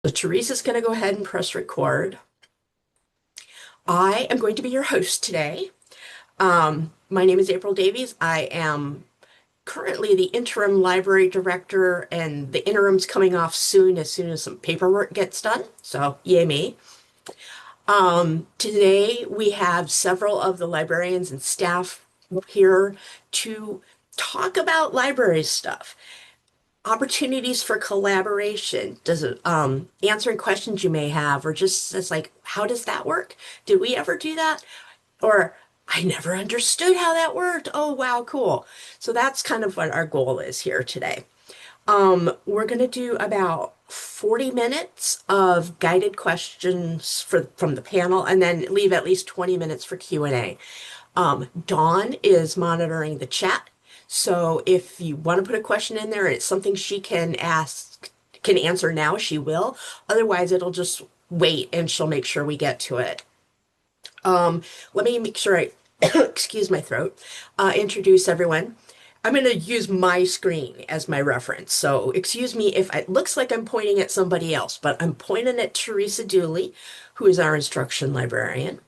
So Teresa's going to go ahead and press record. I am going to be your host today. My name is April Davies. I am currently the interim library director, and the interim's coming off soon as some paperwork gets done. So, yay me. Today we have several of the librarians and staff here to talk about library stuff. Opportunities for collaboration. Does it answering questions you may have, or just as like, how does that work? Did we ever do that? Or I never understood how that worked. Oh, wow, cool. So that's kind of what our goal is here today. We're going to do about 40 minutes of guided questions from the panel and then leave at least 20 minutes for Q&A. Dawn is monitoring the chat. So if you want to put a question in there, it's something she can answer now, she will. Otherwise, it'll just wait and she'll make sure we get to it. Let me make sure I, excuse my throat, introduce everyone. I'm going to use my screen as my reference. So excuse me if it looks like I'm pointing at somebody else, but I'm pointing at Teresa Dooley, who is our instruction librarian.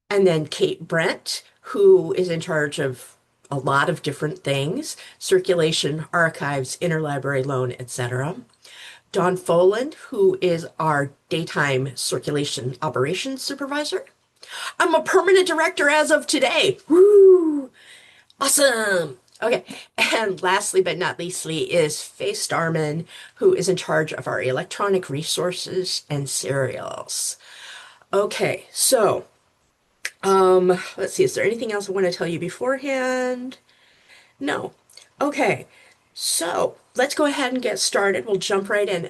And then Kate Brent, who is in charge of a lot of different things, circulation, archives, interlibrary loan, etc. Dawn Foland, who is our daytime circulation operations supervisor. I'm a permanent director as of today. Woo! Awesome. Okay. And lastly, but not leastly, is Faye Starman, who is in charge of our electronic resources and serials. Okay, so let's see, is there anything else I want to tell you beforehand? No. Okay, so let's go ahead and get started. We'll jump right in.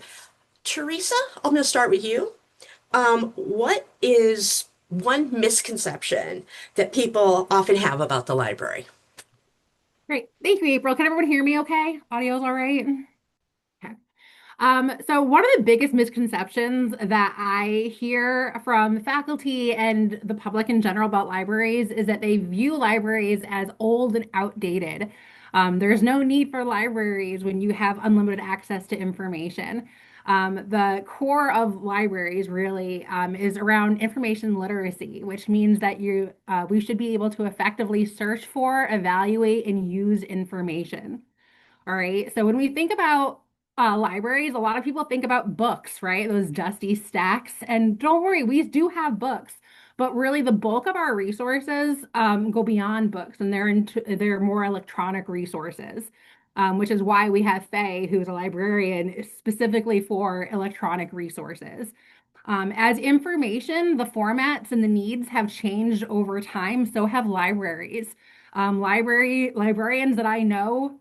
Teresa, I'm going to start with you. What is one misconception that people often have about the library? Great. Thank you, April. Can everyone hear me okay? Audio's all right? Okay. So one of the biggest misconceptions that I hear from faculty and the public in general about libraries is that they view libraries as old and outdated. There's no need for libraries when you have unlimited access to information. The core of libraries really is around information literacy, which means that we should be able to effectively search for, evaluate, and use information. All right. So when we think about libraries, a lot of people think about books, right? Those dusty stacks. And don't worry, we do have books, but really the bulk of our resources go beyond books, and they're more electronic resources, which is why we have Faye, who's a librarian specifically for electronic resources. As information, the formats and the needs have changed over time, so have libraries. Librarians that I know,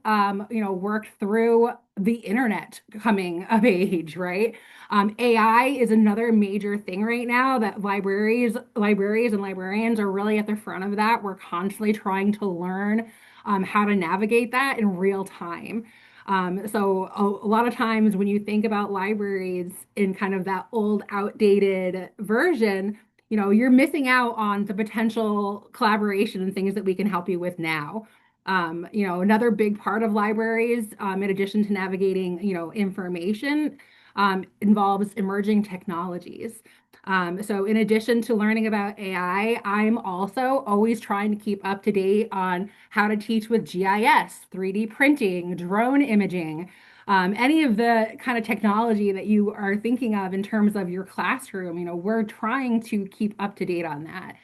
worked through the internet coming of age, right? AI is another major thing right now that libraries and librarians are really at the front of that. We're constantly trying to learn how to navigate that in real time. So a lot of times when you think about libraries in kind of that old, outdated version, you're missing out on the potential collaboration and things that we can help you with now. Another big part of libraries, in addition to navigating, information, involves emerging technologies. So in addition to learning about AI, I'm also always trying to keep up to date on how to teach with GIS, 3D printing, drone imaging, any of the kind of technology that you are thinking of in terms of your classroom. We're trying to keep up to date on that.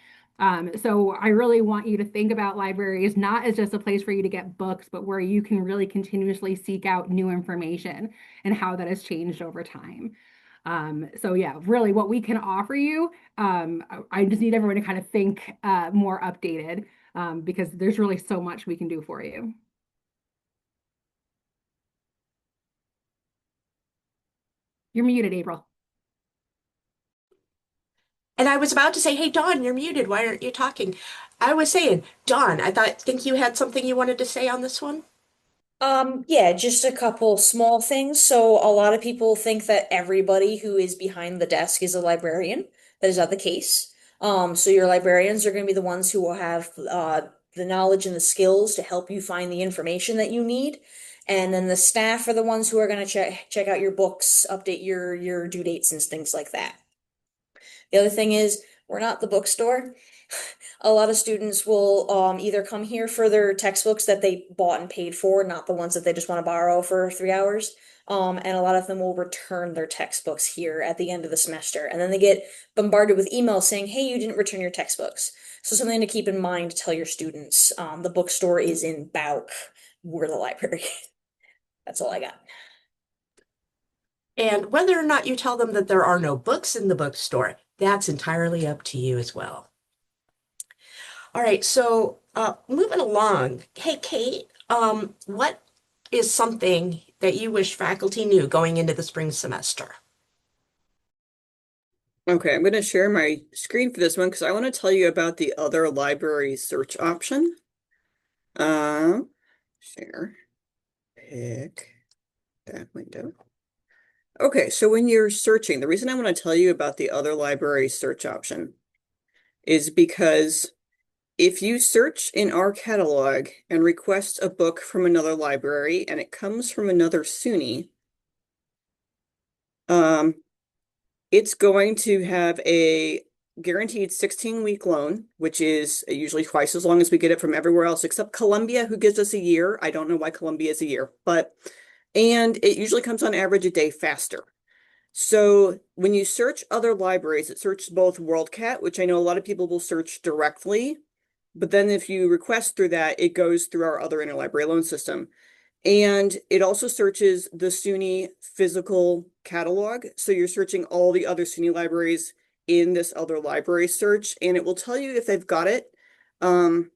So I really want you to think about libraries not as just a place for you to get books, but where you can really continuously seek out new information and how that has changed over time. So yeah, really what we can offer you, I just need everyone to kind of think more updated, because there's really so much we can do for you. You're muted, April. And I was about to say, hey, Dawn, you're muted. Why aren't you talking? I was saying, Dawn, think you had something you wanted to say on this one? Yeah, just a couple small things. So a lot of people think that everybody who is behind the desk is a librarian. That is not the case. So your librarians are going to be the ones who will have the knowledge and the skills to help you find the information that you need. And then the staff are the ones who are going to check out your books, update your due dates and things like that. The other thing is, we're not the bookstore. A lot of students will either come here for their textbooks that they bought and paid for, not the ones that they just want to borrow for 3 hours. And a lot of them will return their textbooks here at the end of the semester. And then they get bombarded with emails saying, hey, you didn't return your textbooks. So something to keep in mind to tell your students. The bookstore is in Bauk. We're the library. That's all I got. And whether or not you tell them that there are no books in the bookstore, that's entirely up to you as well. All right, so moving along. Hey, Kate, what is something that you wish faculty knew going into the spring semester? Okay, I'm going to share my screen for this one because I want to tell you about the other library search option. Share, pick that window. Okay, so when you're searching, the reason I want to tell you about the other library search option is because if you search in our catalog and request a book from another library and it comes from another SUNY, it's going to have a guaranteed 16-week loan, which is usually twice as long as we get it from everywhere else except Columbia, who gives us a year. I don't know why Columbia is a year, and it usually comes on average a day faster. So when you search other libraries, it searches both WorldCat, which I know a lot of people will search directly, but then if you request through that, it goes through our other interlibrary loan system. And it also searches the SUNY physical catalog. So you're searching all the other SUNY libraries in this other library search, and it will tell you if they've got it. And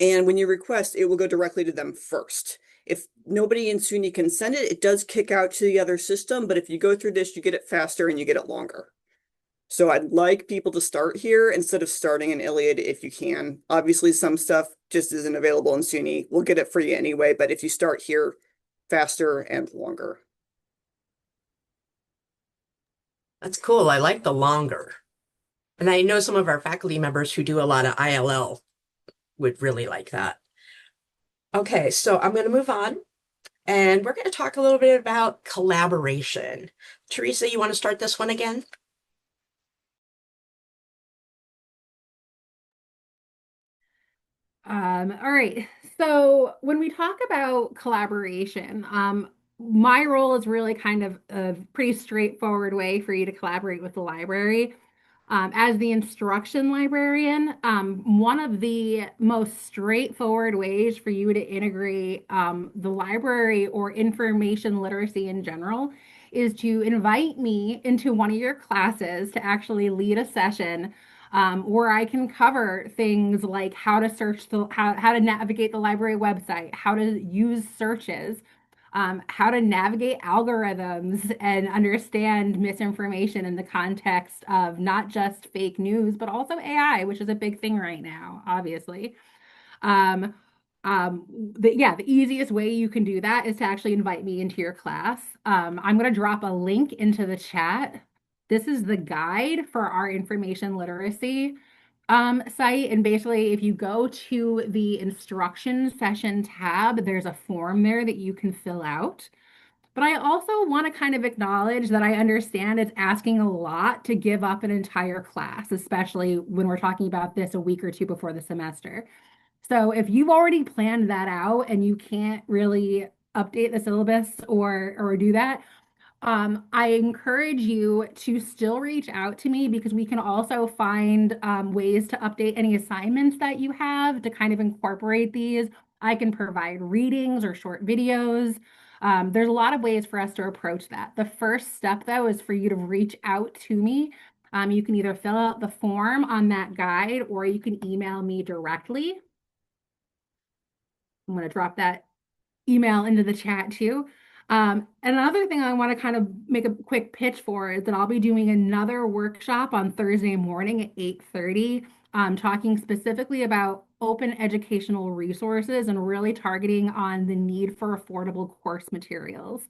when you request, it will go directly to them first. If nobody in SUNY can send it, it does kick out to the other system. But if you go through this, you get it faster and you get it longer. So I'd like people to start here instead of starting in Iliad if you can. Obviously, some stuff just isn't available in SUNY. We'll get it for you anyway, but if you start here, faster and longer. That's cool. I like the longer. And I know some of our faculty members who do a lot of ILL would really like that. Okay, so I'm going to move on and we're going to talk a little bit about collaboration. Teresa, you want to start this one again? All right. So when we talk about collaboration, my role is really kind of a pretty straightforward way for you to collaborate with the library. As the instruction librarian, one of the most straightforward ways for you to integrate the library or information literacy in general is to invite me into one of your classes to actually lead a session where I can cover things like how to search how to navigate the library website, how to use searches, how to navigate algorithms and understand misinformation in the context of not just fake news, but also AI, which is a big thing right now, obviously. Um, the easiest way you can do that is to actually invite me into your class. I'm going to drop a link into the chat. This is the guide for our information literacy site. And basically, if you go to the instruction session tab, there's a form there that you can fill out. But I also want to kind of acknowledge that I understand it's asking a lot to give up an entire class, especially when we're talking about this a week or two before the semester. So if you've already planned that out and you can't really update the syllabus or do that, I encourage you to still reach out to me because we can also find ways to update any assignments that you have to kind of incorporate these. I can provide readings or short videos. There's a lot of ways for us to approach that. The first step, though, is for you to reach out to me. You can either fill out the form on that guide or you can email me directly. I'm going to drop that email into the chat too. And another thing I want to kind of make a quick pitch for is that I'll be doing another workshop on Thursday morning at 8:30, talking specifically about open educational resources and really targeting on the need for affordable course materials.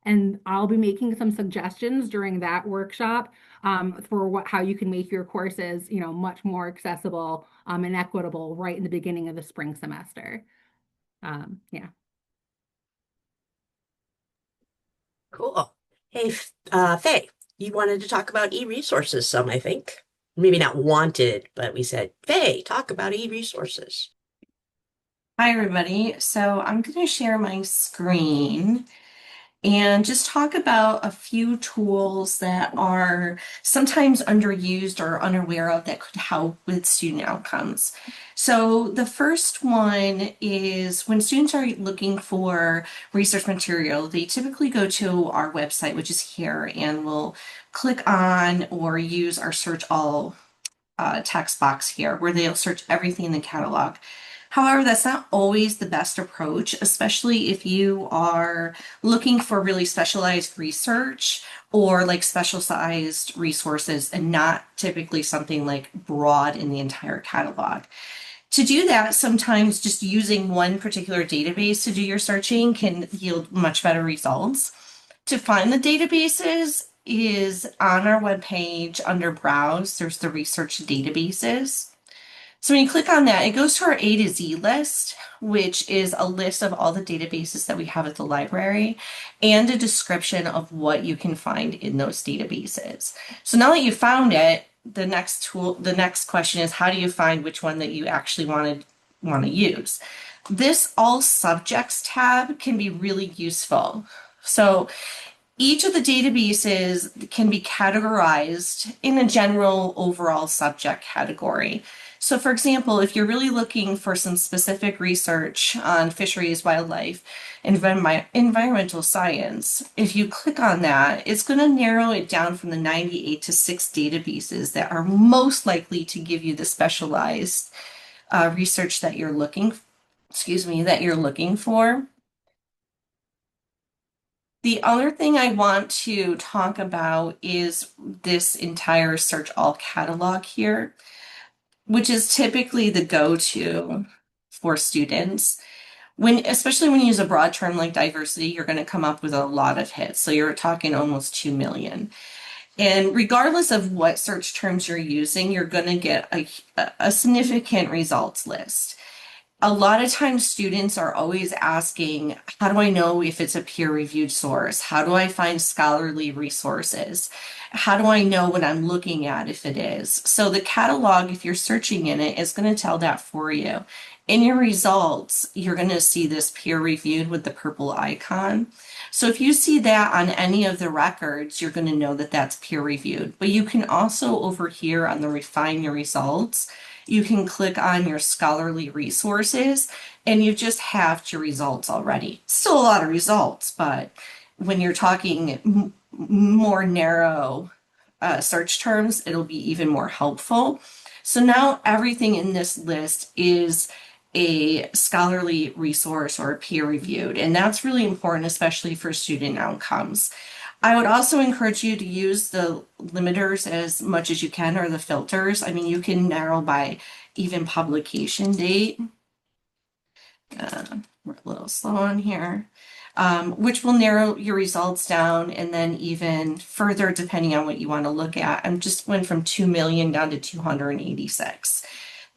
And I'll be making some suggestions during that workshop for how you can make your courses, much more accessible and equitable right in the beginning of the spring semester. Yeah. Cool. Hey, Faye, you wanted to talk about e-resources some, I think. Maybe not wanted, but we said, Faye, talk about e-resources. Hi, everybody. So I'm going to share my screen and just talk about a few tools that are sometimes underused or unaware of that could help with student outcomes. So the first one is when students are looking for research material, they typically go to our website, which is here, and will click on or use our search all text box here where they'll search everything in the catalog. However, that's not always the best approach, especially if you are looking for really specialized research or like specialized resources and not typically something like broad in the entire catalog. To do that, sometimes just using one particular database to do your searching can yield much better results. To find the databases is on our webpage under Browse, there's the research databases. So when you click on that, it goes to our A to Z list, which is a list of all the databases that we have at the library and a description of what you can find in those databases. So now that you found it, the next question is how do you find which one that you actually want to use? This all subjects tab can be really useful. So each of the databases can be categorized in a general overall subject category. So for example, if you're really looking for some specific research on fisheries, wildlife, and environmental science, if you click on that, it's going to narrow it down from the 98 to 6 databases that are most likely to give you the specialized research that you're that you're looking for. The other thing I want to talk about is this entire search all catalog here, which is typically the go-to for students. Especially when you use a broad term like diversity, you're going to come up with a lot of hits. So you're talking almost 2 million. And regardless of what search terms you're using, you're going to get a significant results list. A lot of times students are always asking, how do I know if it's a peer-reviewed source? How do I find scholarly resources? How do I know what I'm looking at if it is? So the catalog, if you're searching in it, is going to tell that for you. In your results, you're going to see this peer-reviewed with the purple icon. So if you see that on any of the records, you're going to know that that's peer-reviewed. But you can also over here on the refine your results, you can click on your scholarly resources and you just have your results already. Still a lot of results, but when you're talking more narrow search terms, it'll be even more helpful. So now everything in this list is a scholarly resource or peer reviewed, and that's really important, especially for student outcomes. I would also encourage you to use the limiters as much as you can, or the filters. I mean, you can narrow by even publication date. We're a little slow on here, which will narrow your results down and then even further depending on what you want to look at. I just went from 2 million down to 286.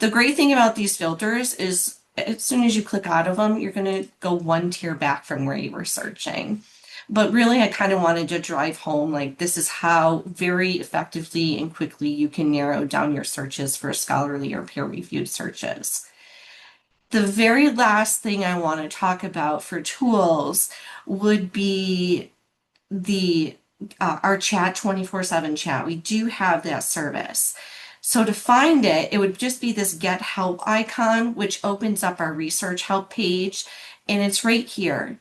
The great thing about these filters is as soon as you click out of them, you're going to go one tier back from where you were searching. But really, I kind of wanted to drive home like this is how very effectively and quickly you can narrow down your searches for scholarly or peer-reviewed searches. The very last thing I want to talk about for tools would be the our chat 24/7 chat. We do have that service. So to find it, it would just be this get help icon, which opens up our research help page. And it's right here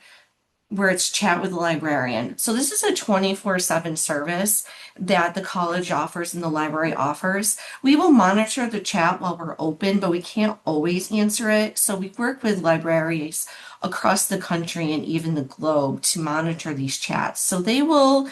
where it's chat with the librarian. So this is a 24/7 service that the college offers and the library offers. We will monitor the chat while we're open, but we can't always answer it. So we work with libraries across the country and even the globe to monitor these chats. So they will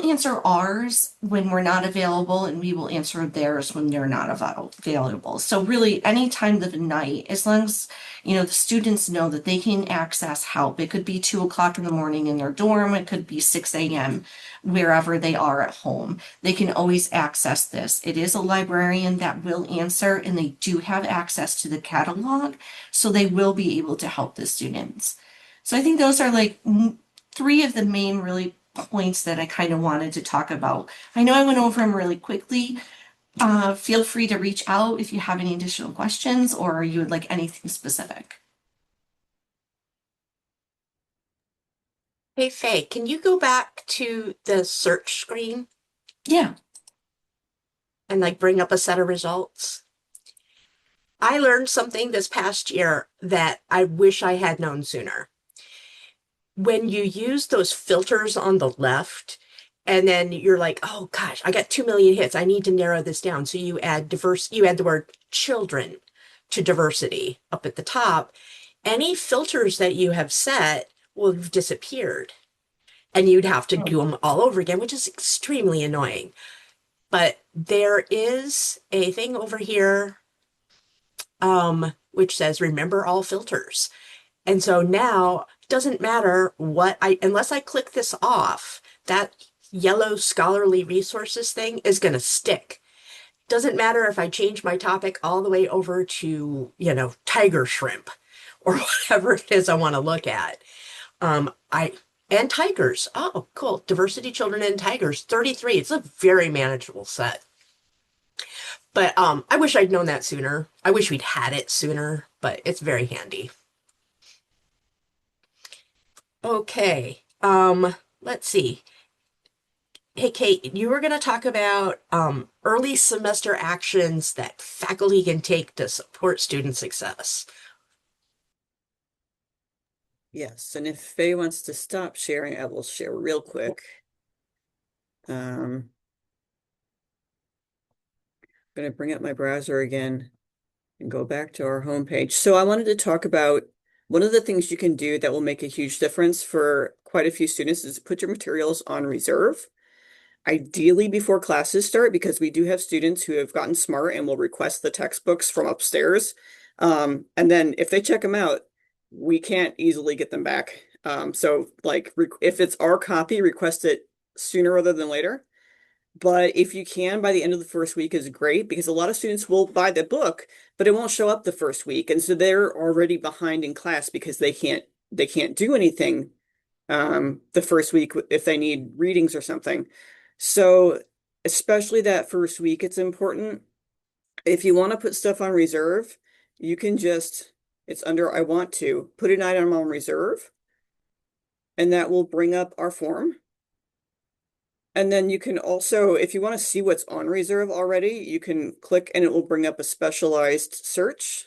answer ours when we're not available, and we will answer theirs when they're not available. So really, any time of the night, as long as the students know that they can access help. It could be 2 o'clock in the morning in their dorm. It could be 6 a.m. wherever they are at home. They can always access this. It is a librarian that will answer, and they do have access to the catalog, so they will be able to help the students. So I think those are like three of the main really points that I kind of wanted to talk about. I know I went over them really quickly. Feel free to reach out if you have any additional questions or you would like anything specific. Hey, Faye, can you go back to the search screen Yeah. and like bring up a set of results? I learned something this past year that I wish I had known sooner. When you use those filters on the left, and then you're like, oh gosh, I got 2 million hits. I need to narrow this down. So you add the word children to diversity up at the top. Any filters that you have set will have disappeared. And you'd have to do them all over again, which is extremely annoying. But there is a thing over here, which says remember all filters. And so now it doesn't matter unless I click this off, that yellow scholarly resources thing is going to stick. Doesn't matter if I change my topic all the way over to, tiger shrimp or whatever it is I want to look at. I and tigers. Oh, cool. Diversity, children, and tigers. 33. It's a very manageable set. But I wish I'd known that sooner. I wish we'd had it sooner, but it's very handy. Okay. Let's see. Hey, Kate, you were going to talk about early semester actions that faculty can take to support student success. Yes, and if Faye wants to stop sharing, I will share real quick. I'm going to bring up my browser again and go back to our homepage. So I wanted to talk about one of the things you can do that will make a huge difference for quite a few students is put your materials on reserve, ideally before classes start, because we do have students who have gotten smart and will request the textbooks from upstairs. And then if they check them out, we can't easily get them back. So like if it's our copy, request it sooner rather than later. But if you can, by the end of the first week is great because a lot of students will buy the book, but it won't show up the first week. And so they're already behind in class because they can't do anything the first week if they need readings or something. So especially that first week, it's important. If you want to put stuff on reserve, you can it's under I want to put an item on reserve, and that will bring up our form. And then you can also, if you want to see what's on reserve already, you can click and it will bring up a specialized search.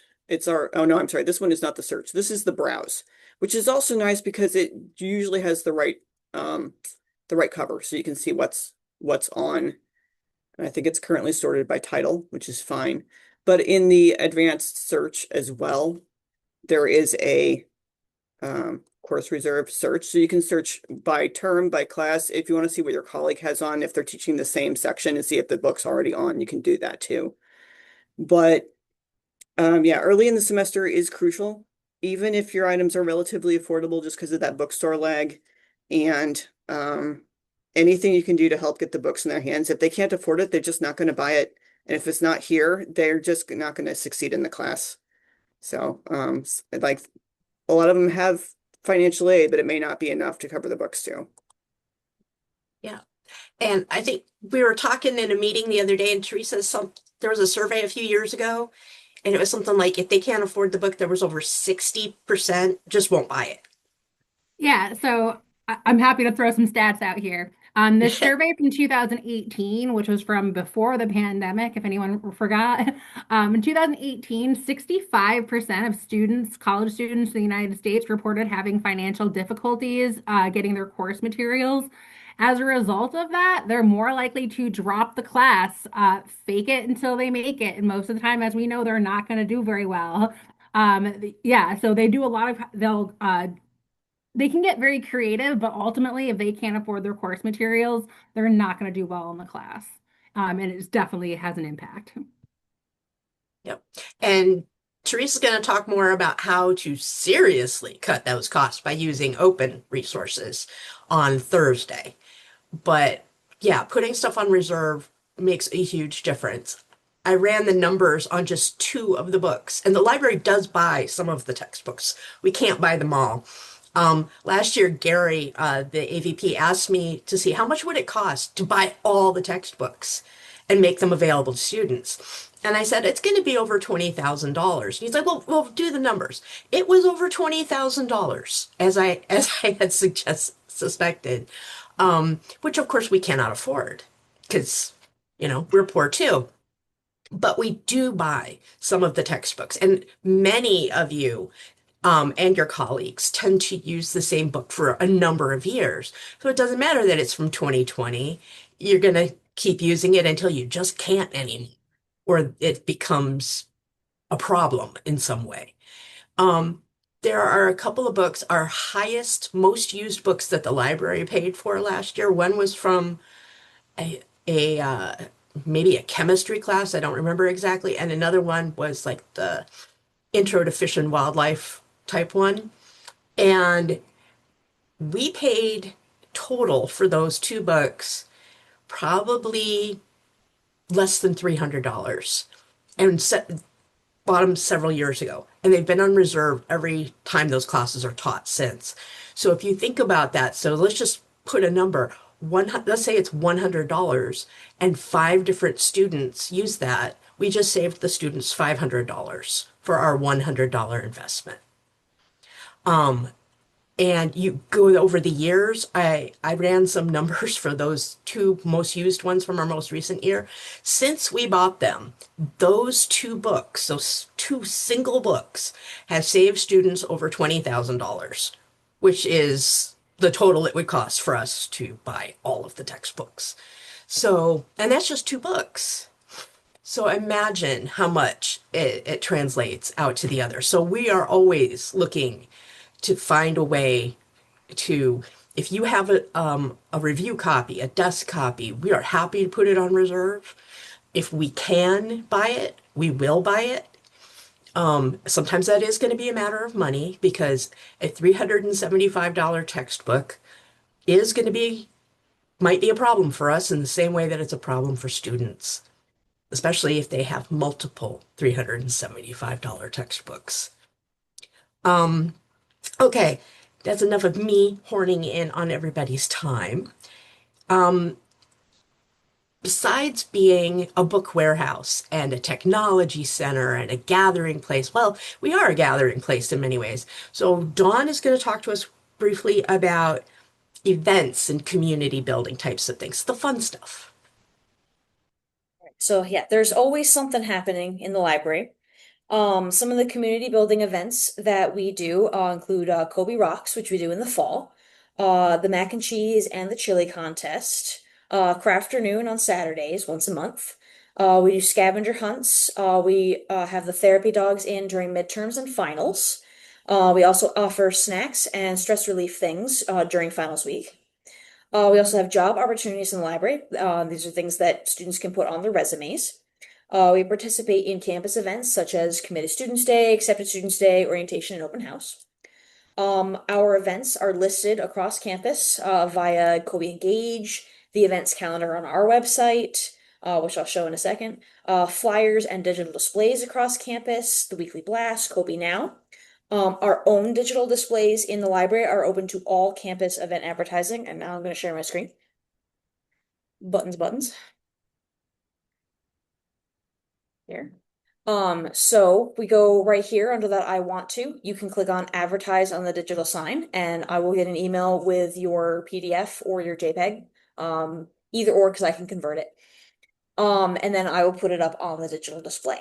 Oh no, I'm sorry, this one is not the search. This is the browse, which is also nice because it usually has the right cover. So you can see what's on. And I think it's currently sorted by title, which is fine. But in the advanced search as well, there is a course reserve search. So you can search by term, by class. If you want to see what your colleague has on, if they're teaching the same section and see if the book's already on, you can do that too. But yeah, early in the semester is crucial, even if your items are relatively affordable just because of that bookstore lag. And anything you can do to help get the books in their hands. If they can't afford it, they're just not going to buy it. And if it's not here, they're just not going to succeed in the class. So like a lot of them have financial aid, but it may not be enough to cover the books too. Yeah. And I think we were talking in a meeting the other day, and Teresa, there was a survey a few years ago, and it was something like if they can't afford the book, there was over 60% just won't buy it. Yeah, so I'm happy to throw some stats out here. This survey from 2018, which was from before the pandemic, if anyone forgot, in 2018, 65% of students, college students in the United States, reported having financial difficulties getting their course materials. As a result of that, they're more likely to drop the class, fake it until they make it. And most of the time, as we know, they're not going to do very well. Yeah, so they do a lot of, they can get very creative, but ultimately, if they can't afford their course materials, they're not going to do well in the class. And it definitely has an impact. Yep. And Teresa's going to talk more about how to seriously cut those costs by using open resources on Thursday. But yeah, putting stuff on reserve makes a huge difference. I ran the numbers on just 2 of the books, and the library does buy some of the textbooks. We can't buy them all. Last year, Gary, the AVP, asked me to see how much would it cost to buy all the textbooks and make them available to students. And I said, it's going to be over $20,000. He's like, well, do the numbers. It was over $20,000, as I had suspected, which of course we cannot afford because, we're poor too. But we do buy some of the textbooks, and many of you and your colleagues tend to use the same book for a number of years. So it doesn't matter that it's from 2020. You're going to keep using it until you just can't anymore, or it becomes a problem in some way. Um, there are a couple of books, our highest, most used books that the library paid for last year. One was from a maybe a chemistry class, I don't remember exactly, and another one was like the Intro to Fish and Wildlife type one. And we paid total for those two books probably less than $300 and bought them several years ago. And they've been on reserve every time those classes are taught since. So if you think about that, so let's just put a number. Let's say it's $100 and five different students use that. We just saved the students $500 for our $100 investment. And you go over the years, I ran some numbers for those two most used ones from our most recent year. Since we bought them, those two books, those two single books, have saved students over $20,000, which is the total it would cost for us to buy all of the textbooks. So, and that's just two books. So imagine how much it translates out to the other. So we are always looking to find a way to, if you have a review copy, a desk copy, we are happy to put it on reserve. If we can buy it, we will buy it. Sometimes that is going to be a matter of money because a $375 textbook is going to be, might be a problem for us in the same way that it's a problem for students, especially if they have multiple $375 textbooks. Okay, that's enough of me horning in on everybody's time. Besides being a book warehouse and a technology center and a gathering place, well, we are a gathering place in many ways. So Dawn is going to talk to us briefly about events and community building types of things, the fun stuff. So yeah, there's always something happening in the library. Some of the community building events that we do include Kobe Rocks, which we do in the fall, the mac and cheese and the chili contest, Crafternoon on Saturdays once a month. We do scavenger hunts. We have the therapy dogs in during midterms and finals. We also offer snacks and stress relief things during finals week. We also have job opportunities in the library. These are things that students can put on their resumes. We participate in campus events such as Committed Students Day, Accepted Students Day, Orientation, and Open House. Our events are listed across campus via Kobe Engage, the events calendar on our website, which I'll show in a second, flyers and digital displays across campus, the weekly blast, Kobe Now. Our own digital displays in the library are open to all campus event advertising, and now I'm going to share my screen. Buttons. Here. So we go right here under that I want to. You can click on advertise on the digital sign, and I will get an email with your PDF or your JPEG. Either or, because I can convert it. And then I will put it up on the digital display.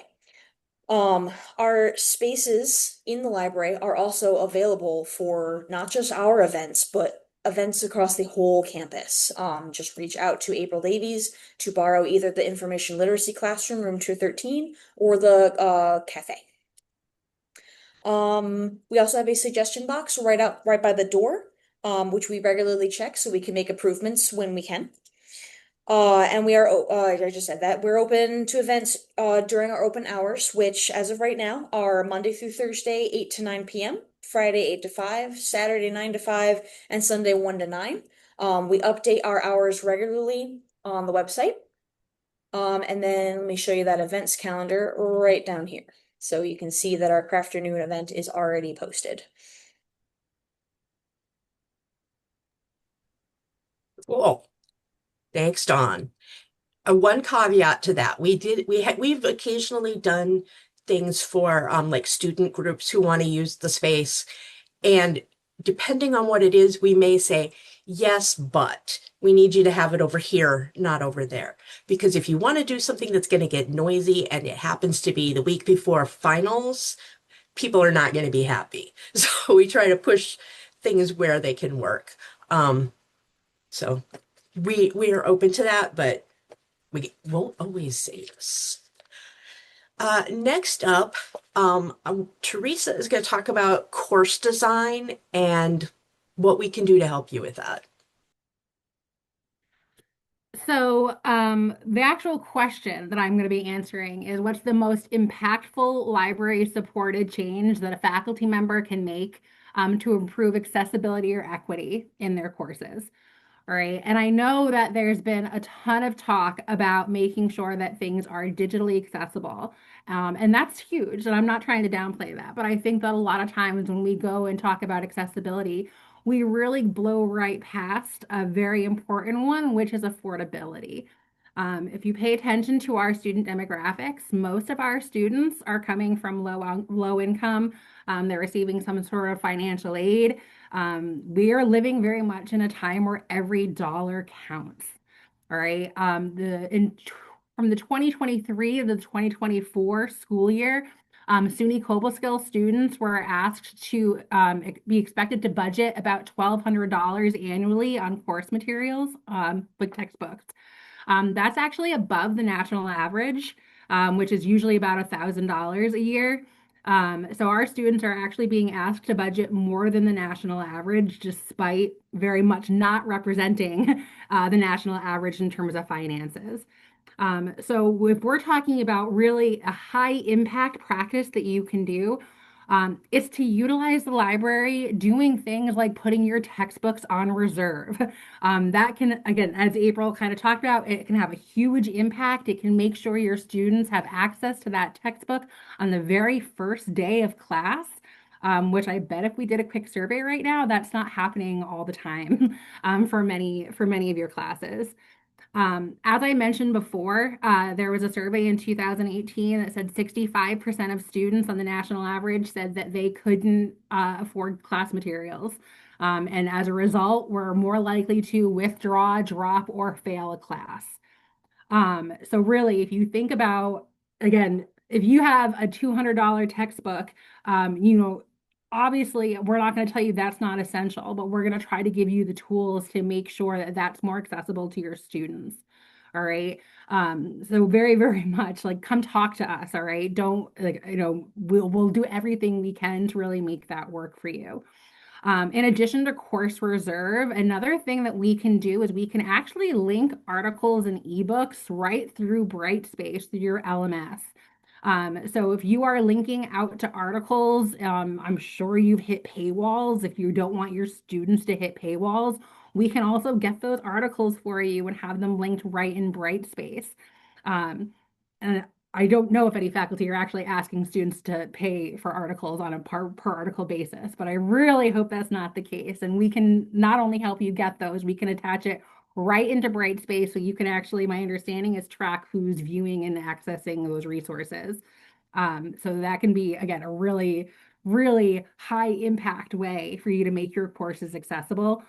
Our spaces in the library are also available for not just our events, but events across the whole campus. Just reach out to April Davies to borrow either the information literacy classroom, room 213, or the cafe. We also have a suggestion box right by the door, which we regularly check so we can make improvements when we can. And we are, I just said that we're open to events during our open hours, which as of right now are Monday through Thursday, 8 to 9 p.m., Friday, 8 to 5, Saturday, 9 to 5, and Sunday, 1 to 9. We update our hours regularly on the website. And then let me show you that events calendar right down here. So you can see that our Crafternoon event is already posted. Cool. Thanks, Dawn. One caveat to that, we've occasionally done things for like student groups who want to use the space, and depending on what it is, we may say, yes, but we need you to have it over here, not over there. Because if you want to do something that's going to get noisy and it happens to be the week before finals, people are not going to be happy. So we try to push things where they can work. So we are open to that, but we won't always say yes. Next up, Teresa is going to talk about course design and what we can do to help you with that. So, the actual question that I'm going to be answering is what's the most impactful library supported change that a faculty member can make to improve accessibility or equity in their courses? All right. And I know that there's been a ton of talk about making sure that things are digitally accessible. And that's huge. And I'm not trying to downplay that. But I think that a lot of times when we go and talk about accessibility, we really blow right past a very important one, which is affordability. If you pay attention to our student demographics, most of our students are coming from low income. They're receiving some sort of financial aid. We are living very much in a time where every dollar counts. All right. From the 2023 to the 2024 school year, SUNY Cobleskill students were asked to be expected to budget about $1,200 annually on course materials, like textbooks. That's actually above the national average, which is usually about $1,000 a year. So our students are actually being asked to budget more than the national average, despite very much not representing the national average in terms of finances. So if we're talking about really a high impact practice that you can do, it's to utilize the library doing things like putting your textbooks on reserve. That can, again, as April kind of talked about, it can have a huge impact. It can make sure your students have access to that textbook on the very first day of class. Which I bet if we did a quick survey right now, that's not happening all the time for many of your classes. As I mentioned before, there was a survey in 2018 that said 65% of students on the national average said that they couldn't afford class materials. And as a result, were more likely to withdraw, drop, or fail a class. So really, if you think about, again, if you have a $200 textbook, obviously we're not going to tell you that's not essential, but we're going to try to give you the tools to make sure that that's more accessible to your students. All right. So very, very much like come talk to us. All right. Don't like, we'll do everything we can to really make that work for you. In addition to course reserve, another thing that we can do is we can actually link articles and ebooks right through Brightspace through your LMS. So if you are linking out to articles, I'm sure you've hit paywalls. If you don't want your students to hit paywalls, we can also get those articles for you and have them linked right in Brightspace. And I don't know if any faculty are actually asking students to pay for articles on a per article basis, but I really hope that's not the case. And we can not only help you get those, we can attach it right into Brightspace so you can actually, my understanding is track who's viewing and accessing those resources. So that can be, again, a really, really high impact way for you to make your courses accessible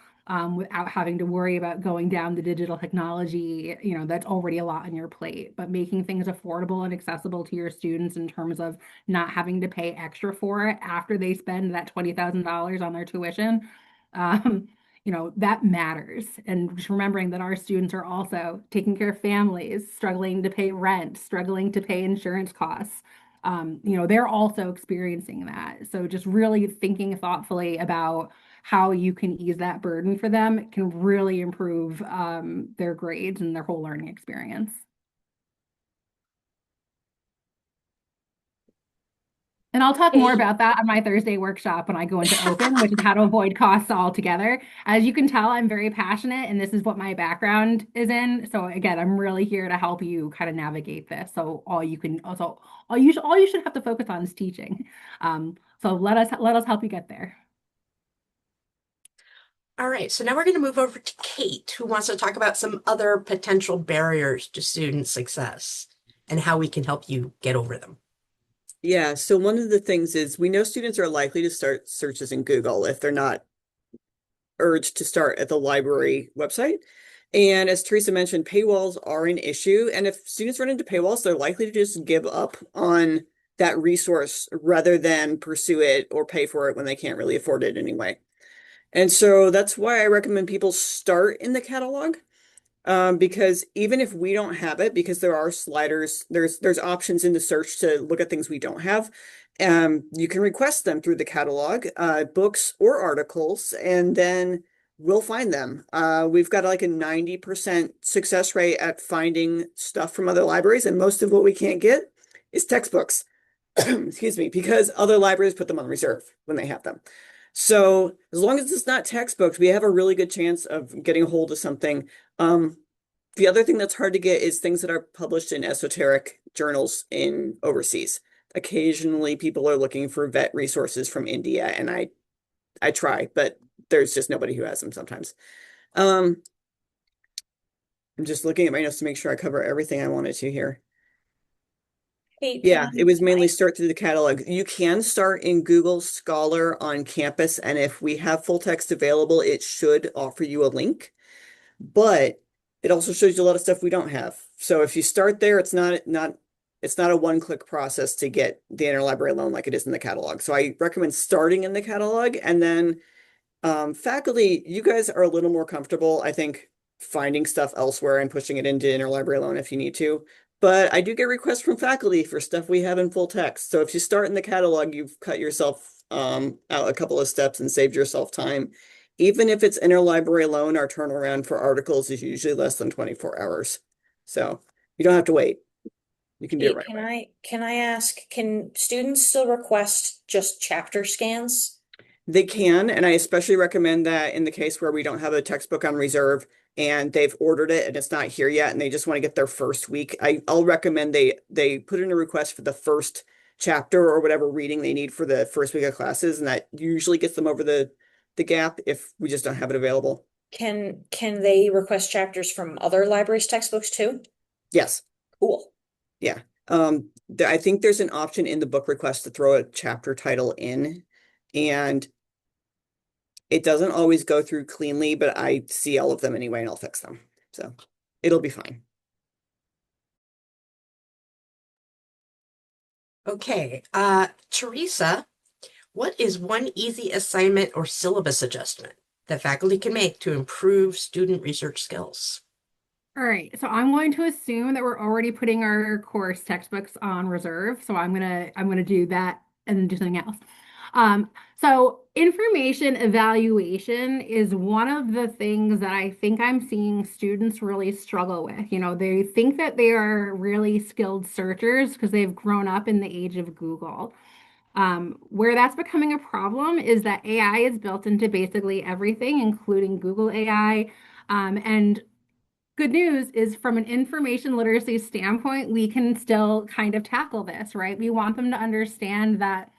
without having to worry about going down the digital technology, that's already a lot on your plate, but making things affordable and accessible to your students in terms of not having to pay extra for it after they spend that $20,000 on their tuition. Um, that matters. And just remembering that our students are also taking care of families, struggling to pay rent, struggling to pay insurance costs. They're also experiencing that. So just really thinking thoughtfully about how you can ease that burden for them can really improve their grades and their whole learning experience. And I'll talk more Hey, about that on my Thursday workshop when I go into open, which is how to avoid costs altogether. As you can tell, I'm very passionate and this is what my background is in. So again, I'm really here to help you kind of navigate this. So all you should have to focus on is teaching. So let us help you get there. All right, so now we're going to move over to Kate, who wants to talk about some other potential barriers to student success and how we can help you get over them. Yeah, so one of the things is we know students are likely to start searches in Google if they're not urged to start at the library website. And as Teresa mentioned, paywalls are an issue. And if students run into paywalls, they're likely to just give up on that resource rather than pursue it or pay for it when they can't really afford it anyway. And so that's why I recommend people start in the catalog. Because even if we don't have it, because there are sliders, there's options in the search to look at things we don't have. You can request them through the catalog, books or articles, and then we'll find them. We've got like a 90% success rate at finding stuff from other libraries, and most of what we can't get is textbooks. Excuse me, because other libraries put them on reserve when they have them. So as long as it's not textbooks, we have a really good chance of getting a hold of something. The other thing that's hard to get is things that are published in esoteric journals in overseas. Occasionally people are looking for vet resources from India, and I try, but there's just nobody who has them sometimes. Um, I'm just looking at my notes to make sure I cover everything I wanted to here. Hey, Yeah, it was can mainly I start through the catalog. You can start in Google Scholar on campus, and if we have full text available, it should offer you a link. But it also shows you a lot of stuff we don't have. So if you start there, it's not a one-click process to get the interlibrary loan like it is in the catalog. So I recommend starting in the catalog, and then faculty, you guys are a little more comfortable, I think, finding stuff elsewhere and pushing it into interlibrary loan if you need to. But I do get requests from faculty for stuff we have in full text. So if you start in the catalog, you've cut yourself out a couple of steps and saved yourself time. Even if it's interlibrary loan, our turnaround for articles is usually less than 24 hours. So you don't have to wait. You can do it Kate, right away. can I ask, can students still request just chapter scans? They can, and I especially recommend that in the case where we don't have a textbook on reserve and they've ordered it and it's not here yet and they just want to get their first week. I'll recommend they put in a request for the first chapter or whatever reading they need for the first week of classes, and that usually gets them over the gap if we just don't have it available. Can they request chapters from other libraries' textbooks too? Yes. Cool. Yeah. I think there's an option in the book request to throw a chapter title in, and it doesn't always go through cleanly, but I see all of them anyway and I'll fix them. So it'll be fine. Okay, Teresa, what is one easy assignment or syllabus adjustment that faculty can make to improve student research skills? All right, so I'm going to assume that we're already putting our course textbooks on reserve. So I'm gonna do that and then do something else. So information evaluation is one of the things that I think I'm seeing students really struggle with. You know, they think that they are really skilled searchers because they've grown up in the age of Google. Where that's becoming a problem is that AI is built into basically everything, including Google AI. And good news is from an information literacy standpoint, we can still kind of tackle this, right? We want them to understand that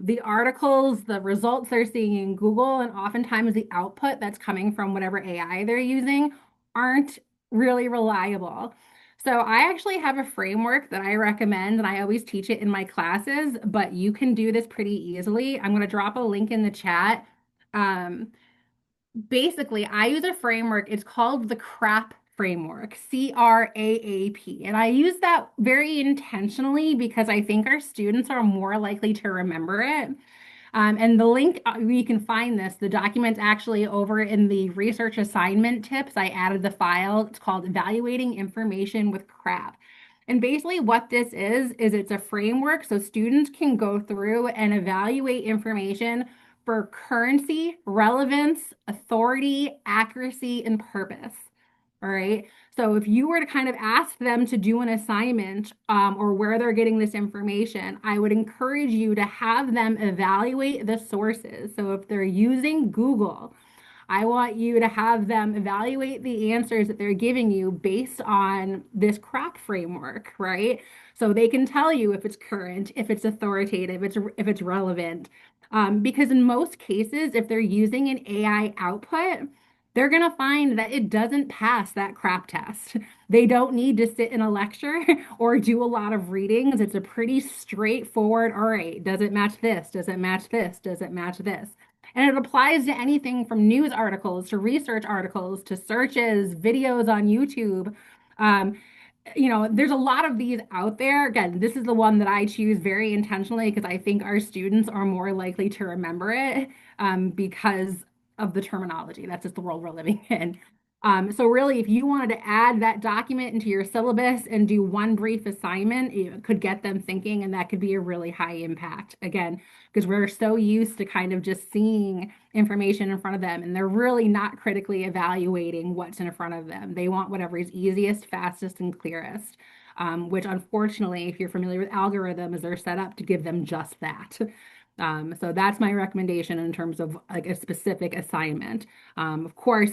the articles, the results they're seeing in Google, and oftentimes the output that's coming from whatever AI they're using aren't really reliable. So I actually have a framework that I recommend, and I always teach it in my classes, but you can do this pretty easily. I'm going to drop a link in the chat. Um, Basically, I use a framework. It's called the CRAP framework, CRAAP. And I use that very intentionally because I think our students are more likely to remember it. And the link, you can find this, the document's actually over in the research assignment tips. I added the file. It's called Evaluating Information with CRAP. And basically, what this is it's a framework so students can go through and evaluate information for currency, relevance, authority, accuracy, and purpose. All right. So if you were to kind of ask them to do an assignment or where they're getting this information, I would encourage you to have them evaluate the sources. So if they're using Google, I want you to have them evaluate the answers that they're giving you based on this CRAP framework, right? So they can tell you if it's current, if it's authoritative, if it's relevant. Because in most cases, if they're using an AI output, they're going to find that it doesn't pass that crap test. They don't need to sit in a lecture or do a lot of readings. It's a pretty straightforward, all right, does it match this? Does it match this? Does it match this? And it applies to anything from news articles to research articles to searches, videos on YouTube. Um, there's a lot of these out there. Again, this is the one that I choose very intentionally because I think our students are more likely to remember it because of the terminology. That's just the world we're living in. So really, if you wanted to add that document into your syllabus and do one brief assignment, it could get them thinking, and that could be a really high impact. Again, because we're so used to kind of just seeing information in front of them, and they're really not critically evaluating what's in front of them. They want whatever is easiest, fastest, and clearest. Which unfortunately, if you're familiar with algorithms, they're set up to give them just that. So that's my recommendation in terms of like a specific assignment. Of course,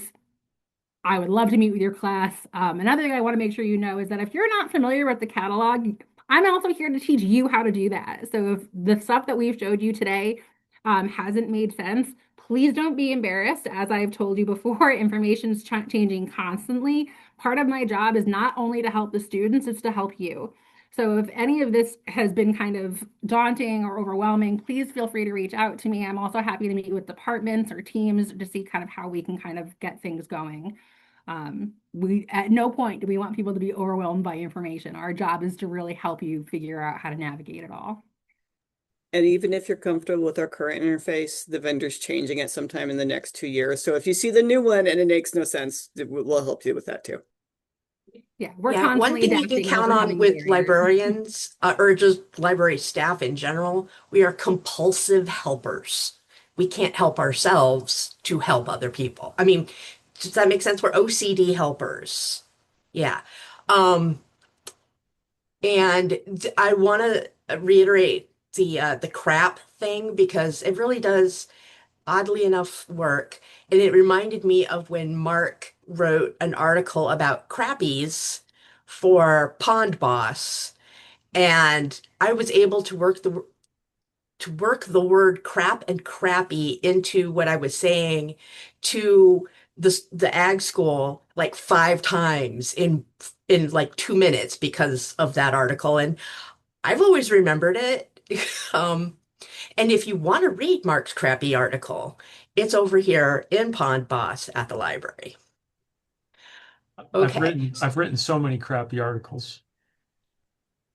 I would love to meet with your class. Another thing I want to make sure you know is that if you're not familiar with the catalog, I'm also here to teach you how to do that. So if the stuff that we've showed you today hasn't made sense, please don't be embarrassed. As I've told you before, information is changing constantly. Part of my job is not only to help the students, it's to help you. So if any of this has been kind of daunting or overwhelming, please feel free to reach out to me. I'm also happy to meet with departments or teams to see kind of how we can kind of get things going. We at no point do we want people to be overwhelmed by information. Our job is to really help you figure out how to navigate it all. And even if you're comfortable with our current interface, the vendor's changing it sometime in the next 2 years. So if you see the new one and it makes no sense, we'll help you with that too. Yeah, we're Yeah, one constantly thing you can adapting and count on overcoming with barriers. librarians, or just library staff in general, we are compulsive helpers. We can't help ourselves to help other people. I mean, does that make sense? We're OCD helpers. Yeah. Um, and I want to reiterate the crap thing because it really does, oddly enough, work. And it reminded me of when Mark wrote an article about crappies for Pond Boss, and I was able to work the word crap and crappy into what I was saying to the ag school like 5 times in like 2 minutes because of that article. And I've always remembered it. Um, and if you want to read Mark's crappy article, it's over here in Pond Boss at the library. Okay. I've written so many crappy articles.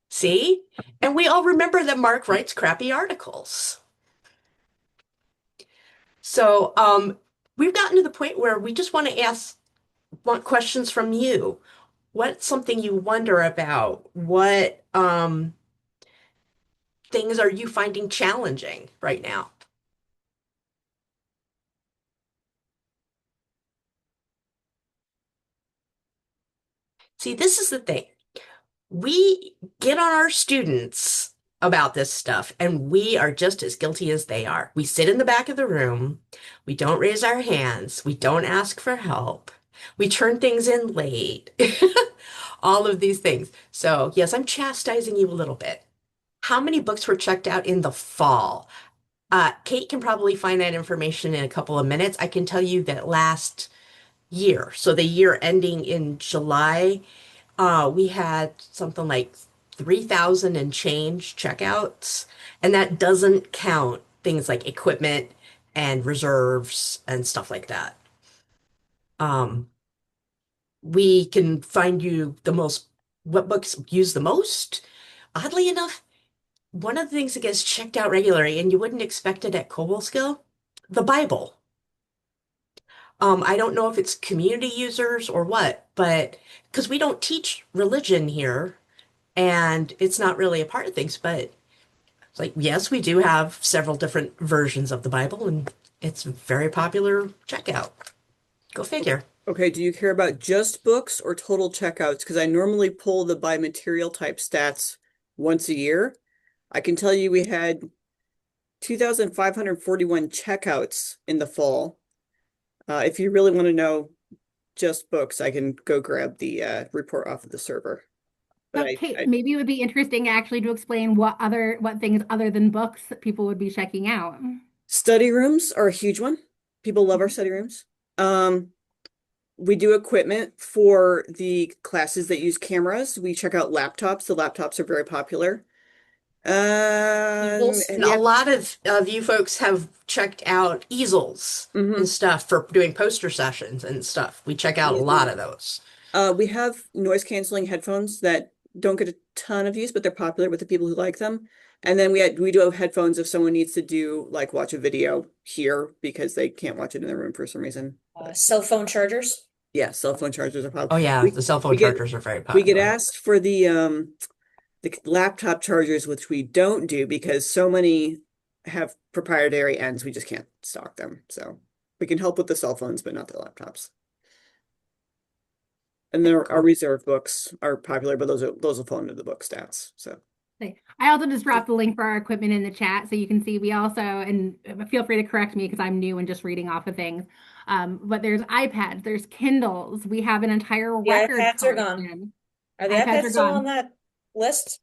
See? And we all remember that Mark writes crappy articles. So, we've gotten to the point where we just want questions from you. What's something you wonder about? What things are you finding challenging right now? See, this is the thing. We get on our students about this stuff, and we are just as guilty as they are. We sit in the back of the room. We don't raise our hands. We don't ask for help. We turn things in late. All of these things. So, yes, I'm chastising you a little bit. How many books were checked out in the fall? Kate can probably find that information in a couple of minutes. I can tell you that last year, so the year ending in July, we had something like 3,000 and change checkouts, and that doesn't count things like equipment and reserves and stuff like that. Um, we can find you what books use the most. Oddly enough, one of the things that gets checked out regularly, and you wouldn't expect it at Cobleskill, the Bible. I don't know if it's community users or what, but because we don't teach religion here, and it's not really a part of things, but it's like, yes, we do have several different versions of the Bible, and it's a very popular checkout. Go figure. Okay, do you care about just books or total checkouts? Because I normally pull the by material type stats once a year. I can tell you we had 2,541 checkouts in the fall. If you really want to know just books, I can go grab the report off of the server. But So, Kate, maybe it would be interesting actually to explain what things other than books that people would be checking out. study rooms are a huge one. People love our Mhm. study rooms. We do equipment for the classes that use cameras. We check out laptops. The laptops are very popular. Easels. Have A you? lot of you folks have checked out easels and Mm-hmm. stuff for doing poster sessions and stuff. We check out a lot of those. We have noise canceling headphones that don't get a ton of use, but they're popular with the people who like them. And then we do have headphones if someone needs to do like watch a video here because they can't watch it in their room for some reason. But Cell phone chargers. yeah, cell phone chargers are Oh popular. yeah, the cell phone We get chargers are very we get popular. asked for the laptop chargers, which we don't do because so many have proprietary ends, we just can't stock them. So we can help with the cell phones, but not the laptops. And our Cool. reserve books are popular, but those will fall into the book stats. So I also just dropped the link for our equipment in the chat so you can see we also, and feel free to correct me because I'm new and just reading off of things. But there's iPads, there's Kindles, we have an entire The record iPads are gone. collection. Are the iPads iPads are still on gone. that list?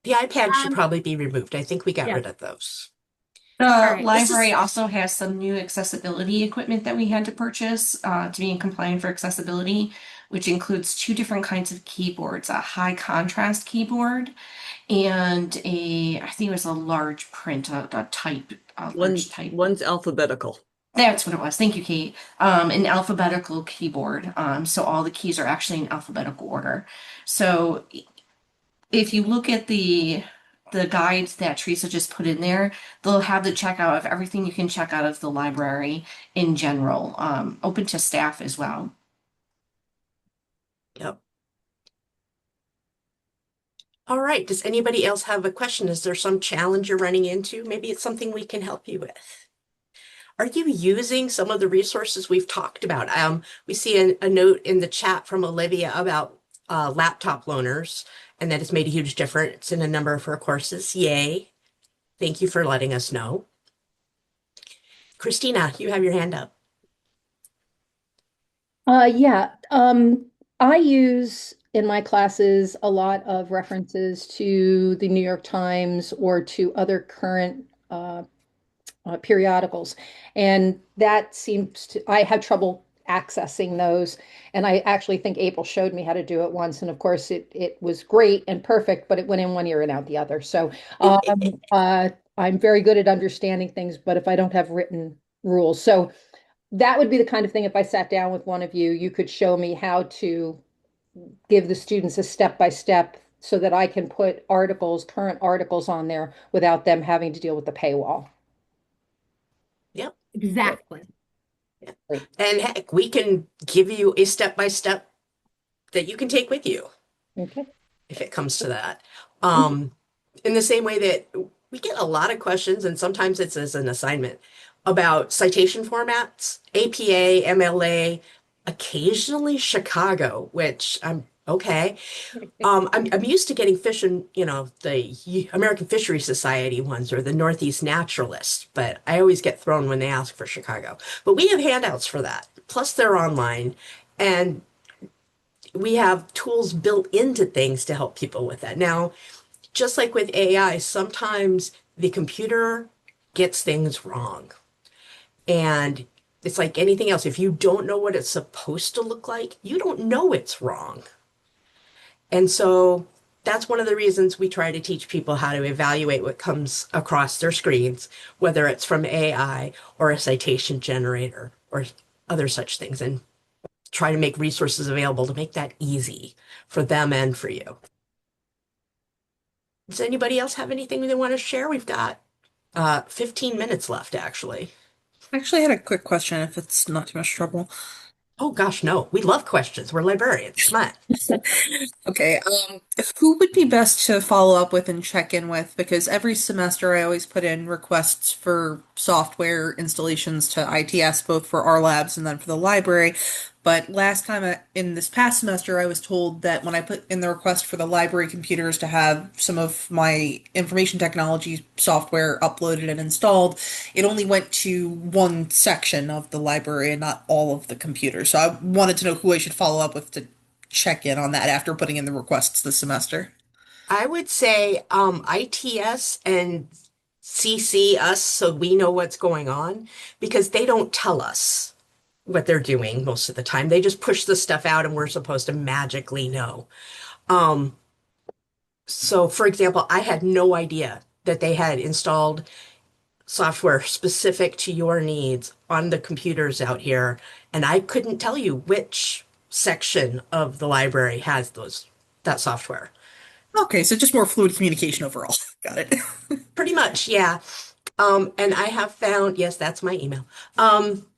The iPad should Um, probably be removed. I think we got yeah. rid of those. All The right. This library is, also has some new accessibility equipment that we had to purchase to be in compliant for accessibility, which includes two different kinds of keyboards, a high contrast keyboard and I think it was a large print, a large type. one's alphabetical. That's what it was. Thank you, Kate. An alphabetical keyboard. So all the keys are actually in alphabetical order. So if you look at the guides that Teresa just put in there, they'll have the checkout of everything you can check out of the library in general, open to staff as well. yep. All right. Does anybody else have a question? Is there some challenge you're running into? Maybe it's something we can help you with. Are you using some of the resources we've talked about? We see a note in the chat from Olivia about laptop loaners and that it's made a huge difference in a number of her courses. Yay. Thank you for letting us know. Christina, you have your hand up. Yeah, I use in my classes a lot of references to the New York Times or to other current periodicals. And that seems to, I had trouble accessing those. And I actually think April showed me how to do it once. And of course, it was great and perfect, but it went in one ear and out the other. So I'm very good at understanding things, but if I don't have written rules. So that would be the kind of thing if I sat down with one of you, you could show me how to give the students a step by step so that I can put articles, current articles on there without them having to deal with the paywall. Yep. Exactly. Yeah. And heck, we can give you a step by step that you can take with you Okay. if it comes to that. Mhm. In the same way that we get a lot of questions, and sometimes it's as an assignment about citation formats, APA, MLA, occasionally Chicago, which I'm okay. I'm used to getting fish and, the American Fishery Society ones or the Northeast Naturalist, but I always get thrown when they ask for Chicago. But we have handouts for that. Plus, they're online, and we have tools built into things to help people with that. Now, just like with AI, sometimes the computer gets things wrong. And it's like anything else. If you don't know what it's supposed to look like, you don't know it's wrong. And so that's one of the reasons we try to teach people how to evaluate what comes across their screens, whether it's from AI or a citation generator or other such things, and try to make resources available to make that easy for them and for you. Does anybody else have anything they want to share? We've got 15 minutes left, actually. I actually had a quick question if it's not too much trouble. Oh gosh, no. We love questions. We're librarians. Come on. Okay, who would be best to follow up with and check in with? Because every semester I always put in requests for software installations to ITS, both for our labs and then for the library. But last time in this past semester, I was told that when I put in the request for the library computers to have some of my information technology software uploaded and installed, it only went to one section of the library and not all of the computers. So I wanted to know who I should follow up with to check in on that after putting in the requests this semester? I would say ITS and CC us so we know what's going on because they don't tell us what they're doing most of the time. They just push the stuff out and we're supposed to magically know. Um, so for example, I had no idea that they had installed software specific to your needs on the computers out here, and I couldn't tell you which section of the library has that software. Okay, so just more fluid communication overall. Got it. Pretty much, yeah. And I have found, yes, that's my email.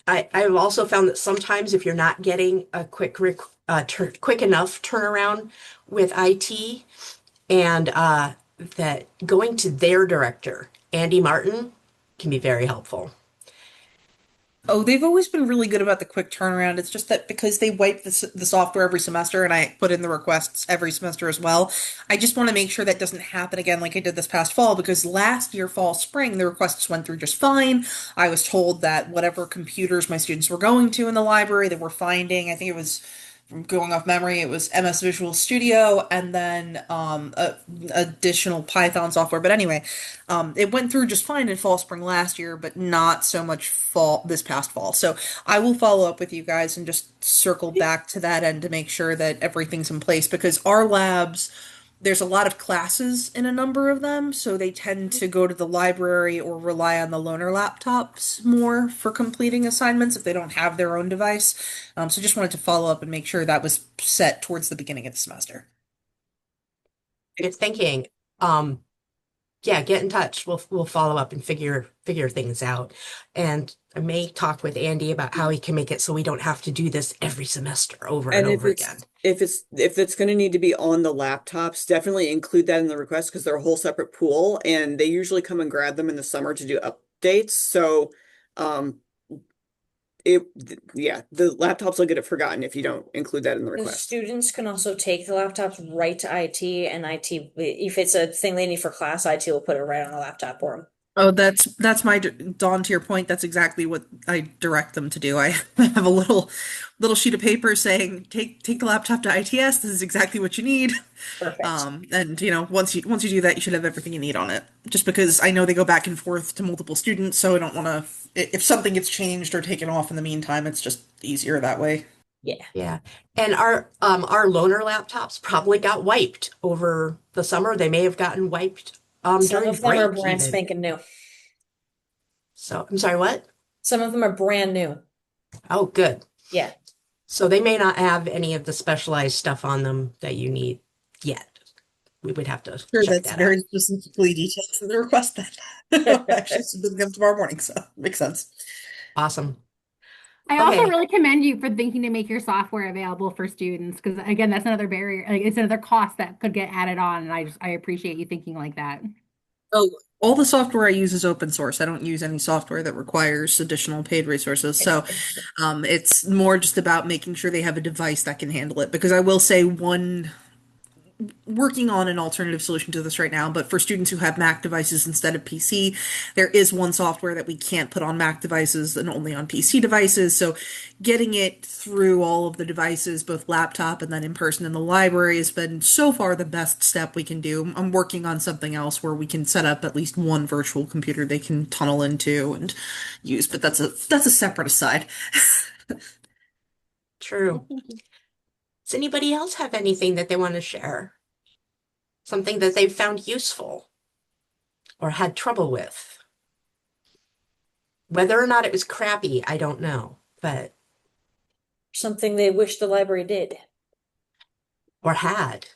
I've also found that sometimes if you're not getting a quick enough turnaround with IT, and that going to their director, Andy Martin, can be very helpful. Oh, they've always been really good about the quick turnaround. It's just that because they wipe the software every semester and I put in the requests every semester as well, I just want to make sure that doesn't happen again like I did this past fall because last year, fall, spring, the requests went through just fine. I was told that whatever computers my students were going to in the library, they were finding, I think it was going off memory, it was MS Visual Studio and then additional Python software. But anyway, it went through just fine in fall, spring last year, but not so much fall this past fall. So I will follow up with you guys and just circle back to that end to make sure that everything's in place because our labs there's a lot of classes in a number of them, so they tend to go to the library or rely on the loaner laptops more for completing assignments if they don't have their own device. So just wanted to follow up and make sure that was set towards the beginning of the semester. Good thinking. Um, yeah, get in touch. We'll follow up and figure things out. And I may talk with Andy about how he can make it so we don't have to do this every semester over and And over again. if it's going to need to be on the laptops, definitely include that in the request because they're a whole separate pool and they usually come and grab them in the summer to do updates. So um it yeah, the laptops will get it forgotten if you don't include that in the The request. students can also take the laptops right to IT, and IT, if it's a thing they need for class, IT will put it right on the laptop for them. Oh, that's my Dawn, to your point. That's exactly what I direct them to do. I have a little sheet of paper saying, take the laptop to ITS. This is exactly what you need. Perfect. And once you do that, you should have everything you need on it. Just because I know they go back and forth to multiple students, so I don't want to. If something gets changed or taken off in the meantime, it's just easier that way. Yeah. Yeah. And our loaner laptops probably got wiped over the summer. They may have gotten wiped Some during of them are break brand even. spanking new. So I'm sorry, what? Some of them are brand new. Oh, good. Yeah. So they may not have any of the specialized stuff on them that you need yet. We would have to Sure, check that's that out. very specifically detailed for the request then. I'll actually submit them tomorrow morning, so makes sense. Awesome. I also Okay. really commend you for thinking to make your software available for students because again, that's another barrier. Like, it's another cost that could get added on, and I appreciate you thinking like that. Oh, all the software I use is open source. I don't use any software that requires additional paid resources. So, it's more just about making sure they have a device that can handle it. Because I will say one working on an alternative solution to this right now, but for students who have Mac devices instead of PC, there is one software that we can't put on Mac devices and only on PC devices. So getting it through all of the devices, both laptop and then in person in the library, has been so far the best step we can do. I'm working on something else where we can set up at least one virtual computer they can tunnel into and use, but that's a separate aside. True. Does anybody else have anything that they want to share? Something that they've found useful or had trouble with? Whether or not it was crappy, I don't know, but Something they wish the library did. or had.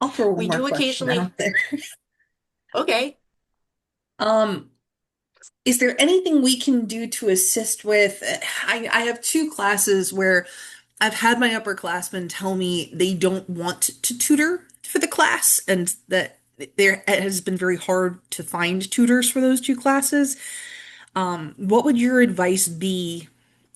I'll throw one We more do question occasionally. out there. Okay. Um, Is there anything we can do to assist with? I have two classes where I've had my upperclassmen tell me they don't want to tutor for the class and that there it has been very hard to find tutors for those two classes. What would your advice be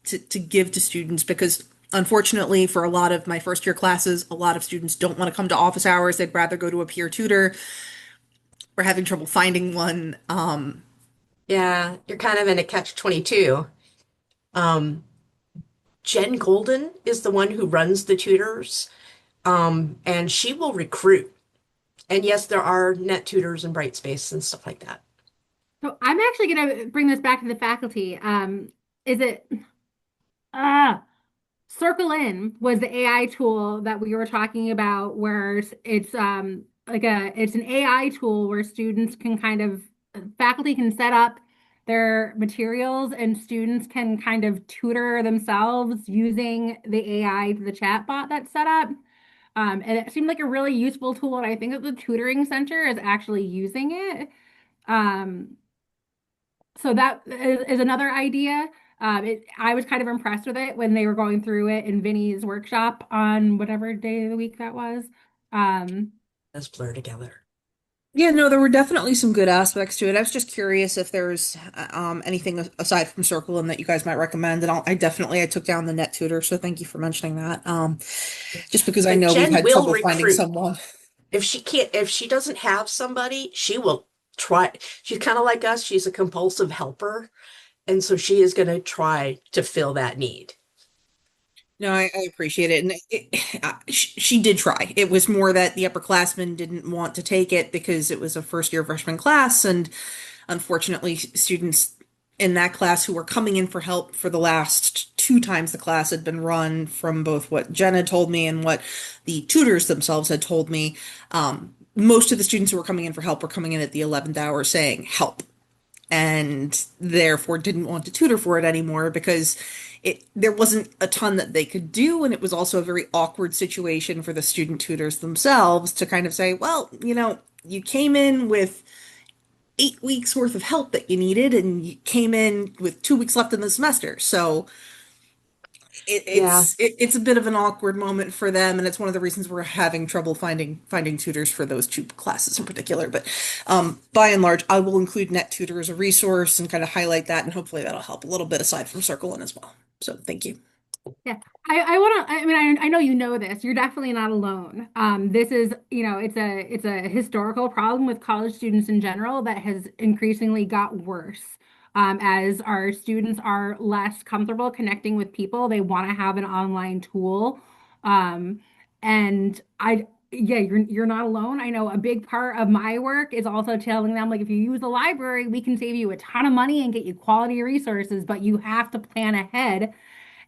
to give to students? Because unfortunately, for a lot of my first year classes, a lot of students don't want to come to office hours. They'd rather go to a peer tutor. We're having trouble finding one. Yeah, you're kind of in a catch 22. Um, Jen Golden is the one who runs the tutors, and she will recruit. And yes, there are net tutors and Brightspace and stuff like that. So I'm actually going to bring this back to the faculty. Is it uh Circle In was the AI tool that we were talking about, where it's like it's an AI tool where students can kind of faculty can set up their materials and students can kind of tutor themselves using the AI, the chat bot that's set up. And it seemed like a really useful tool, and I think that the tutoring center is actually using it. Um, so that is another idea. I was kind of impressed with it when they were going through it in Vinny's workshop on whatever day of the week that was. Um, Let's blur together. Yeah, no, there were definitely some good aspects to it. I was just curious if there's anything aside from Circle and that you guys might recommend. And I took down the net tutor, so thank you for mentioning that. Just because I But know we've Jen had will trouble finding recruit. someone. If she doesn't have somebody, she will try. She's kind of like us. She's a compulsive helper. And so she is going to try to fill that need. No, I appreciate it, and she did try. It was more that the upperclassmen didn't want to take it because it was a first year freshman class, and unfortunately, students in that class who were coming in for help for the last two times the class had been run from both what Jen had told me and what the tutors themselves had told me. Most of the students who were coming in for help were coming in at the 11th hour saying help and therefore didn't want to tutor for it anymore because there wasn't a ton that they could do, and it was also a very awkward situation for the student tutors themselves to kind of say, well, you came in with 8 weeks worth of help that you needed and you came in with 2 weeks left in the semester, so Yeah. it's a bit of an awkward moment for them, and it's one of the reasons we're having trouble finding tutors for those two classes in particular. But by and large, I will include NetTutor as a resource and kind of highlight that, and hopefully that'll help a little bit aside from Circle In as well. So thank you. Yeah, I want to. I mean, I know you know this. You're definitely not alone. This is, it's a historical problem with college students in general that has increasingly got worse. As our students are less comfortable connecting with people, they want to have an online tool. Um, yeah, you're not alone. I know a big part of my work is also telling them, like, if you use the library, we can save you a ton of money and get you quality resources, but you have to plan ahead,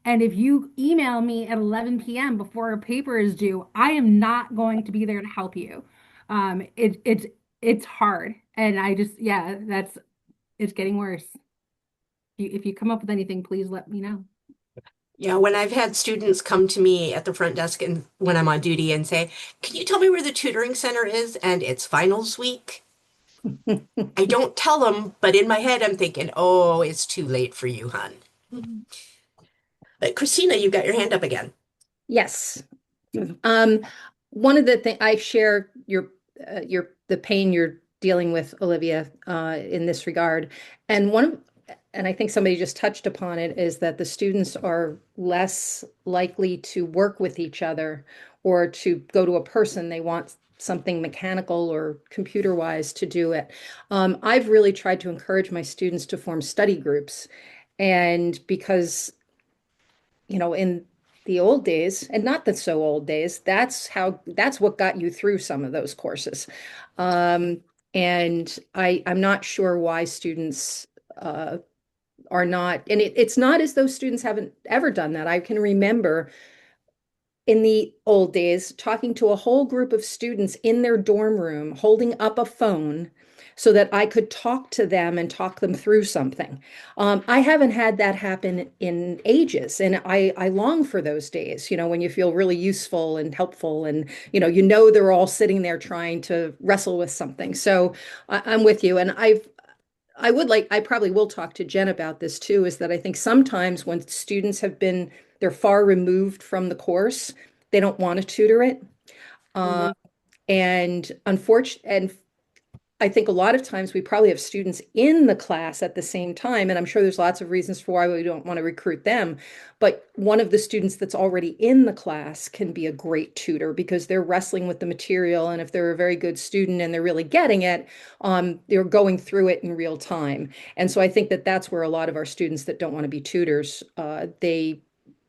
and if you email me at 11 p.m. before a paper is due, I am not going to be there to help you. It's hard. And I just, yeah, it's getting worse. If you come up with anything, please let me know. Yeah, when I've had students come to me at the front desk and when I'm on duty and say, "Can you tell me where the tutoring center is?" and it's finals week, I don't tell them, but in my head I'm thinking, "Oh, it's too late for you, hon." But Christina, you got your hand up again. Yes. Um, One of the things I share your the pain you're dealing with, Olivia, in this regard, and and I think somebody just touched upon it, is that the students are less likely to work with each other or to go to a person. They want something mechanical or computer wise to do it. I've really tried to encourage my students to form study groups, and because in the old days, and not the so old days, that's what got you through some of those courses. Um, and I'm not sure why students are not, and it's not as though students haven't ever done that. I can remember in the old days talking to a whole group of students in their dorm room, holding up a phone so that I could talk to them and talk them through something. I haven't had that happen in ages, and I long for those days, when you feel really useful and helpful, and they're all sitting there trying to wrestle with something. So I'm with you, and I probably will talk to Jen about this too, is that I think sometimes when students they're far removed from the course, they don't want to tutor it. Uh, Mhm. and I think a lot of times we probably have students in the class at the same time, and I'm sure there's lots of reasons for why we don't want to recruit them. But one of the students that's already in the class can be a great tutor because they're wrestling with the material, and if they're a very good student and they're really getting it, they're going through it in real time. And so I think that that's where a lot of our students that don't want to be tutors,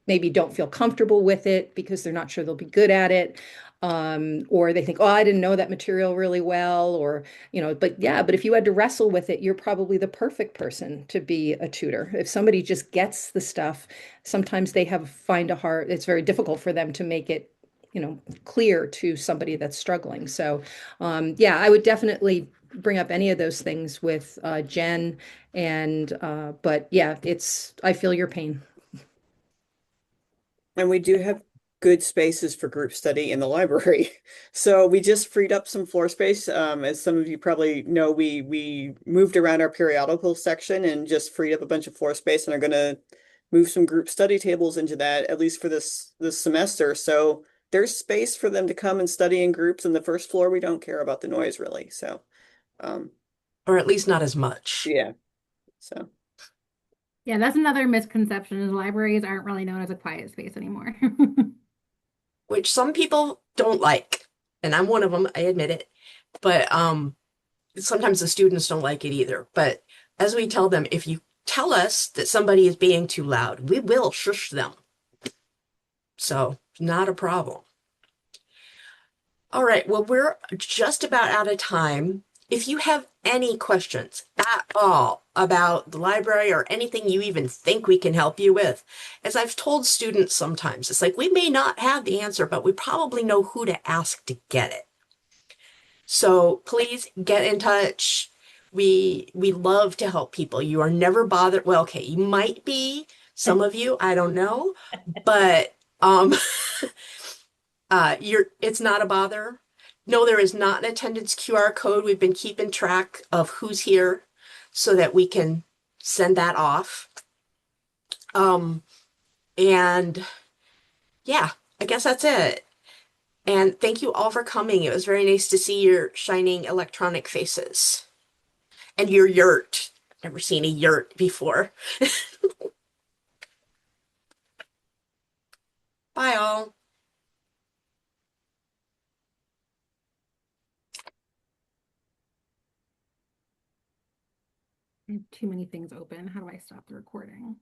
maybe don't feel comfortable with it because they're not sure they'll be good at it. Or they think, oh, I didn't know that material really well, or, but yeah, but if you had to wrestle with it, you're probably the perfect person to be a tutor. If somebody just gets the stuff, sometimes it's very difficult for them to make it, clear to somebody that's struggling. So, yeah, I would definitely bring up any of those things with Jen. But yeah, I feel your pain. And we do have good spaces for group study in the library. So we just freed up some floor space. As some of you probably know, we moved around our periodical section and just freed up a bunch of floor space and are going to move some group study tables into that, at least for this semester. So there's space for them to come and study in groups. And the first floor, we don't care about the noise really. So, um, Or at least not as much, yeah. So. Yeah, that's another misconception is libraries aren't really known as a quiet space anymore. which some people don't like. And I'm one of them, I admit it. But sometimes the students don't like it either. But as we tell them, if you tell us that somebody is being too loud, we will shush them. So, not a problem. All right, well, we're just about out of time. If you have any questions at all about the library or anything you even think we can help you with, as I've told students sometimes, it's like we may not have the answer, but we probably know who to ask to get it. So please get in touch. We love to help people. You are never bothered. Well, okay, you might be, some of you, I don't know, but it's not a bother. No, there is not an attendance QR code. We've been keeping track of who's here so that we can send that off. And yeah, I guess that's it. And thank you all for coming. It was very nice to see your shining electronic faces and your yurt. I've never seen a yurt before. Bye all. I have too many things open. How do I stop the recording?